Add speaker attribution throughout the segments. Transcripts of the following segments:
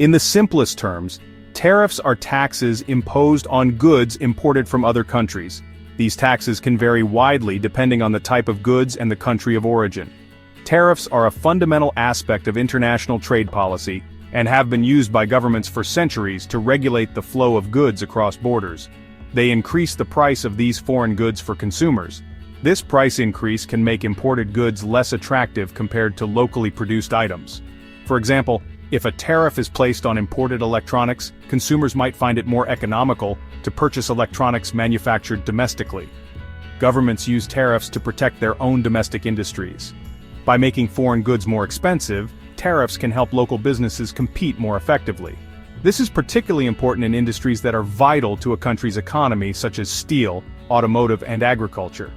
Speaker 1: In the simplest terms, tariffs are taxes imposed on goods imported from other countries. These taxes can vary widely depending on the type of goods and the country of origin. Tariffs are a fundamental aspect of international trade policy and have been used by governments for centuries to regulate the flow of goods across borders. They increase the price of these foreign goods for consumers. This price increase can make imported goods less attractive compared to locally produced items. For example, if a tariff is placed on imported electronics, consumers might find it more economical to purchase electronics manufactured domestically. Governments use tariffs to protect their own domestic industries. By making foreign goods more expensive, tariffs can help local businesses compete more effectively. This is particularly important in industries that are vital to a country's economy, such as steel, automotive, and agriculture.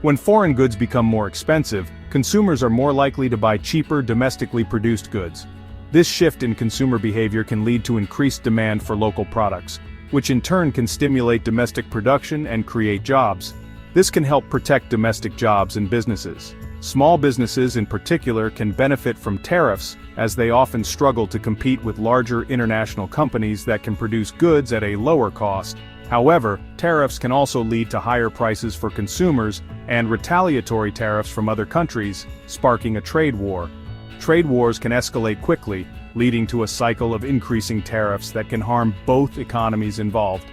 Speaker 1: When foreign goods become more expensive, consumers are more likely to buy cheaper domestically produced goods. This shift in consumer behavior can lead to increased demand for local products, which in turn can stimulate domestic production and create jobs. This can help protect domestic jobs and businesses. Small businesses in particular can benefit from tariffs, as they often struggle to compete with larger international companies that can produce goods at a lower cost. However, tariffs can also lead to higher prices for consumers and retaliatory tariffs from other countries, sparking a trade war. Trade wars can escalate quickly, leading to a cycle of increasing tariffs that can harm both economies involved.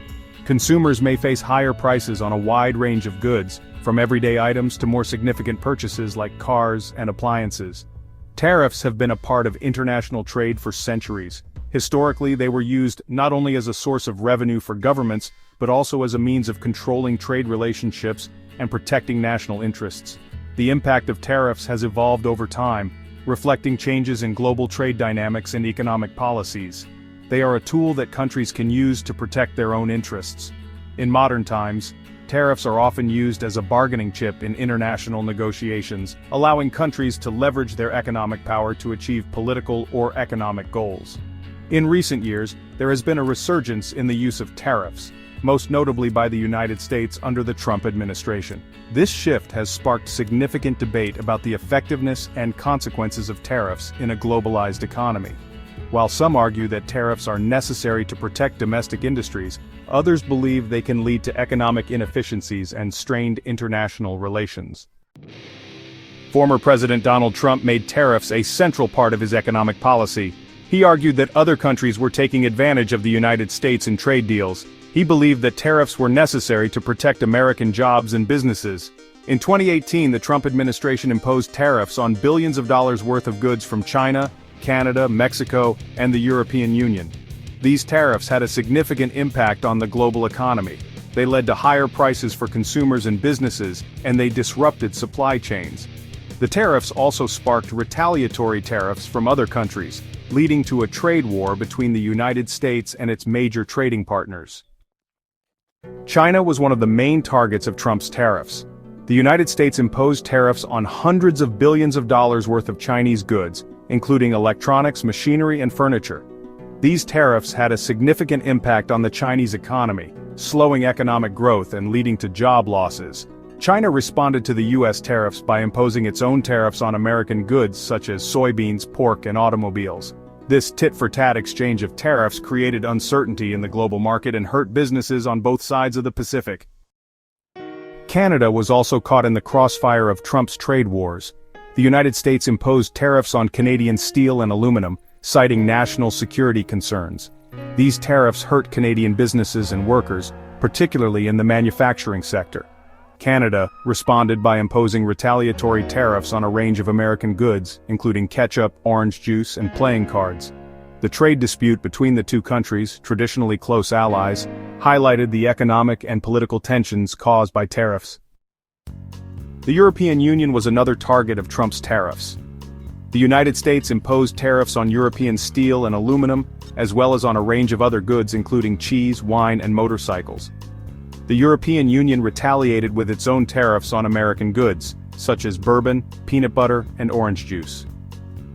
Speaker 1: Consumers may face higher prices on a wide range of goods, from everyday items to more significant purchases like cars and appliances. Tariffs have been a part of international trade for centuries. Historically, they were used not only as a source of revenue for governments, but also as a means of controlling trade relationships and protecting national interests. The impact of tariffs has evolved over time, reflecting changes in global trade dynamics and economic policies. They are a tool that countries can use to protect their own interests. In modern times, tariffs are often used as a bargaining chip in international negotiations, allowing countries to leverage their economic power to achieve political or economic goals. In recent years, there has been a resurgence in the use of tariffs, most notably by the United States under the Trump administration. This shift has sparked significant debate about the effectiveness and consequences of tariffs in a globalized economy. While some argue that tariffs are necessary to protect domestic industries, others believe they can lead to economic inefficiencies and strained international relations. Former President Donald Trump made tariffs a central part of his economic policy. He argued that other countries were taking advantage of the United States in trade deals. He believed that tariffs were necessary to protect American jobs and businesses. In 2018, the Trump administration imposed tariffs on billions of dollars worth of goods from China, Canada, Mexico, and the European Union. These tariffs had a significant impact on the global economy. They led to higher prices for consumers and businesses, and they disrupted supply chains. The tariffs also sparked retaliatory tariffs from other countries, leading to a trade war between the United States and its major trading partners. China was one of the main targets of Trump's tariffs. The United States imposed tariffs on hundreds of billions of dollars worth of Chinese goods, including electronics, machinery, and furniture. These tariffs had a significant impact on the Chinese economy, slowing economic growth and leading to job losses. China responded to the U.S. tariffs by imposing its own tariffs on American goods such as soybeans, pork, and automobiles. This tit-for-tat exchange of tariffs created uncertainty in the global market and hurt businesses on both sides of the Pacific. Canada was also caught in the crossfire of Trump's trade wars. The United States imposed tariffs on Canadian steel and aluminum, citing national security concerns. These tariffs hurt Canadian businesses and workers, particularly in the manufacturing sector. Canada responded by imposing retaliatory tariffs on a range of American goods, including ketchup, orange juice, and playing cards. The trade dispute between the two countries, traditionally close allies, highlighted the economic and political tensions caused by tariffs. The European Union was another target of Trump's tariffs. The United States imposed tariffs on European steel and aluminum, as well as on a range of other goods including cheese, wine, and motorcycles. The European Union retaliated with its own tariffs on American goods, such as bourbon, peanut butter, and orange juice.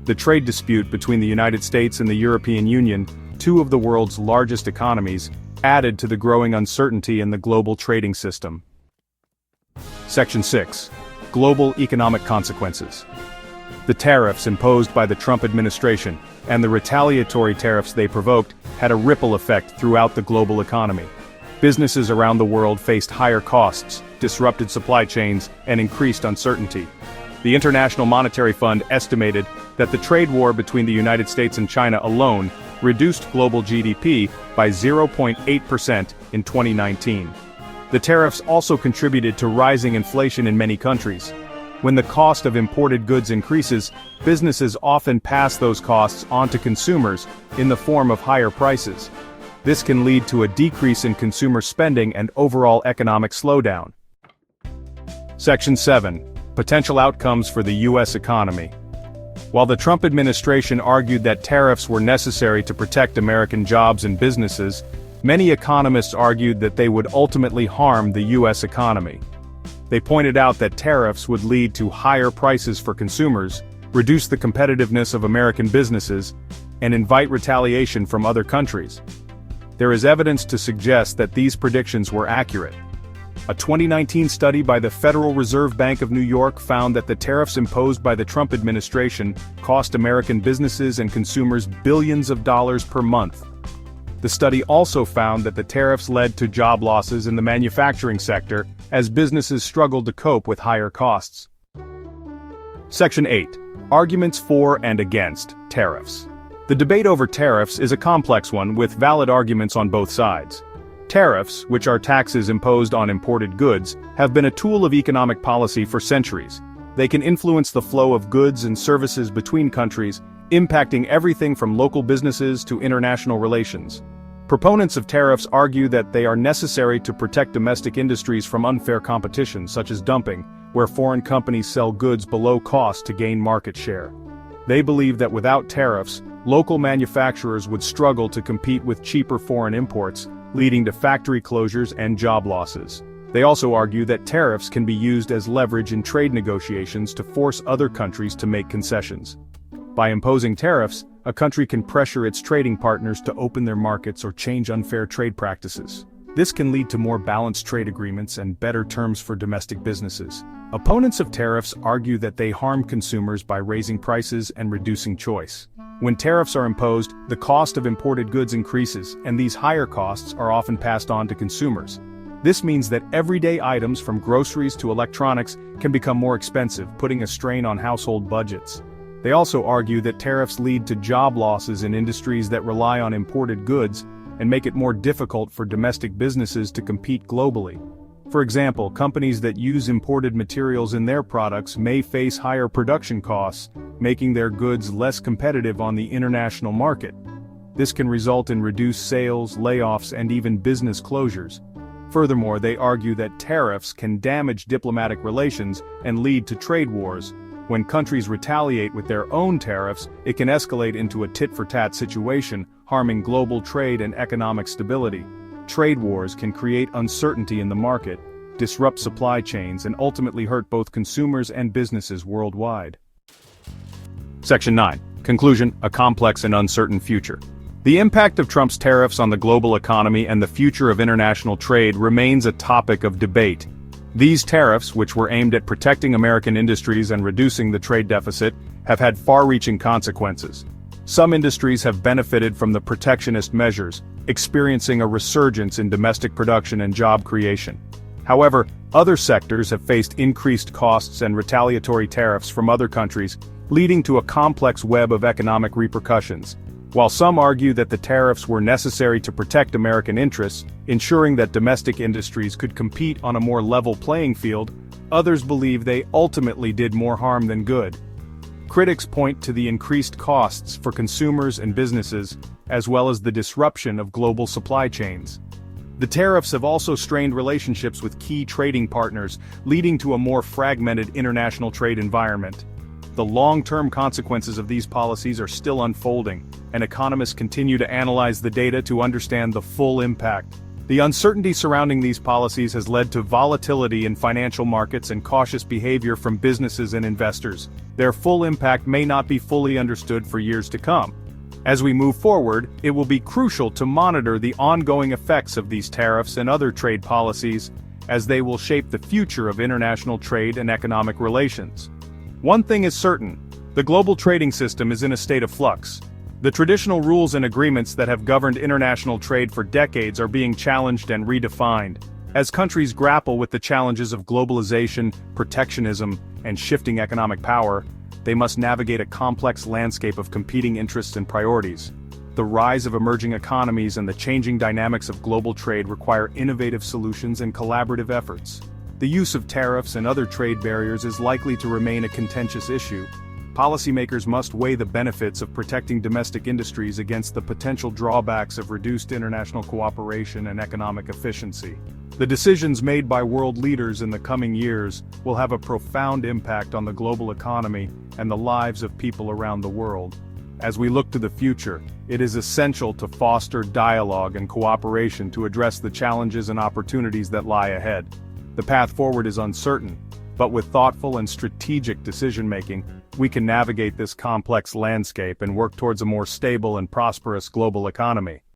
Speaker 1: The trade dispute between the United States and the European Union, two of the world's largest economies, added to the growing uncertainty in the global trading system. Section 6. Global economic consequences. The tariffs imposed by the Trump administration and the retaliatory tariffs they provoked had a ripple effect throughout the global economy. Businesses around the world faced higher costs, disrupted supply chains, and increased uncertainty. The International Monetary Fund estimated that the trade war between the United States and China alone reduced global GDP by 0.8% in 2019. The tariffs also contributed to rising inflation in many countries. When the cost of imported goods increases, businesses often pass those costs on to consumers in the form of higher prices. This can lead to a decrease in consumer spending and overall economic slowdown. Section 7. Potential outcomes for the U.S. economy. While the Trump administration argued that tariffs were necessary to protect American jobs and businesses, many economists argued that they would ultimately harm the U.S. economy. They pointed out that tariffs would lead to higher prices for consumers, reduce the competitiveness of American businesses, and invite retaliation from other countries. There is evidence to suggest that these predictions were accurate. A 2019 study by the Federal Reserve Bank of New York found that the tariffs imposed by the Trump administration cost American businesses and consumers billions of dollars per month. The study also found that the tariffs led to job losses in the manufacturing sector as businesses struggled to cope with higher costs. Section 8. Arguments for and against tariffs. The debate over tariffs is a complex one with valid arguments on both sides. Tariffs, which are taxes imposed on imported goods, have been a tool of economic policy for centuries. They can influence the flow of goods and services between countries, impacting everything from local businesses to international relations. Proponents of tariffs argue that they are necessary to protect domestic industries from unfair competition such as dumping, where foreign companies sell goods below cost to gain market share. They believe that without tariffs, local manufacturers would struggle to compete with cheaper foreign imports, leading to factory closures and job losses. They also argue that tariffs can be used as leverage in trade negotiations to force other countries to make concessions. By imposing tariffs, a country can pressure its trading partners to open their markets or change unfair trade practices. This can lead to more balanced trade agreements and better terms for domestic businesses. Opponents of tariffs argue that they harm consumers by raising prices and reducing choice. When tariffs are imposed, the cost of imported goods increases, and these higher costs are often passed on to consumers. This means that everyday items from groceries to electronics can become more expensive, putting a strain on household budgets. They also argue that tariffs lead to job losses in industries that rely on imported goods and make it more difficult for domestic businesses to compete globally. For example, companies that use imported materials in their products may face higher production costs, making their goods less competitive on the international market. This can result in reduced sales, layoffs, and even business closures. Furthermore, they argue that tariffs can damage diplomatic relations and lead to trade wars. When countries retaliate with their own tariffs, it can escalate into a tit-for-tat situation, harming global trade and economic stability. Trade wars can create uncertainty in the market, disrupt supply chains, and ultimately hurt both consumers and businesses worldwide. Section 9. Conclusion: a complex and uncertain future. The impact of Trump's tariffs on the global economy and the future of international trade remains a topic of debate. These tariffs, which were aimed at protecting American industries and reducing the trade deficit, have had far-reaching consequences. Some industries have benefited from the protectionist measures, experiencing a resurgence in domestic production and job creation. However, other sectors have faced increased costs and retaliatory tariffs from other countries, leading to a complex web of economic repercussions. While some argue that the tariffs were necessary to protect American interests, ensuring that domestic industries could compete on a more level playing field, others believe they ultimately did more harm than good. Critics point to the increased costs for consumers and businesses, as well as the disruption of global supply chains. The tariffs have also strained relationships with key trading partners, leading to a more fragmented international trade environment. The long-term consequences of these policies are still unfolding, and economists continue to analyze the data to understand the full impact. The uncertainty surrounding these policies has led to volatility in financial markets and cautious behavior from businesses and investors. Their full impact may not be fully understood for years to come. As we move forward, it will be crucial to monitor the ongoing effects of these tariffs and other trade policies, as they will shape the future of international trade and economic relations. One thing is certain: the global trading system is in a state of flux. The traditional rules and agreements that have governed international trade for decades are being challenged and redefined. As countries grapple with the challenges of globalization, protectionism, and shifting economic power, they must navigate a complex landscape of competing interests and priorities. The rise of emerging economies and the changing dynamics of global trade require innovative solutions and collaborative efforts. The use of tariffs and other trade barriers is likely to remain a contentious issue. Policymakers must weigh the benefits of protecting domestic industries against the potential drawbacks of reduced international cooperation and economic efficiency. The decisions made by world leaders in the coming years will have a profound impact on the global economy and the lives of people around the world. As we look to the future, it is essential to foster dialogue and cooperation to address the challenges and opportunities that lie ahead. The path forward is uncertain, but with thoughtful and strategic decision-making, we can navigate this complex landscape and work towards a more stable and prosperous global economy.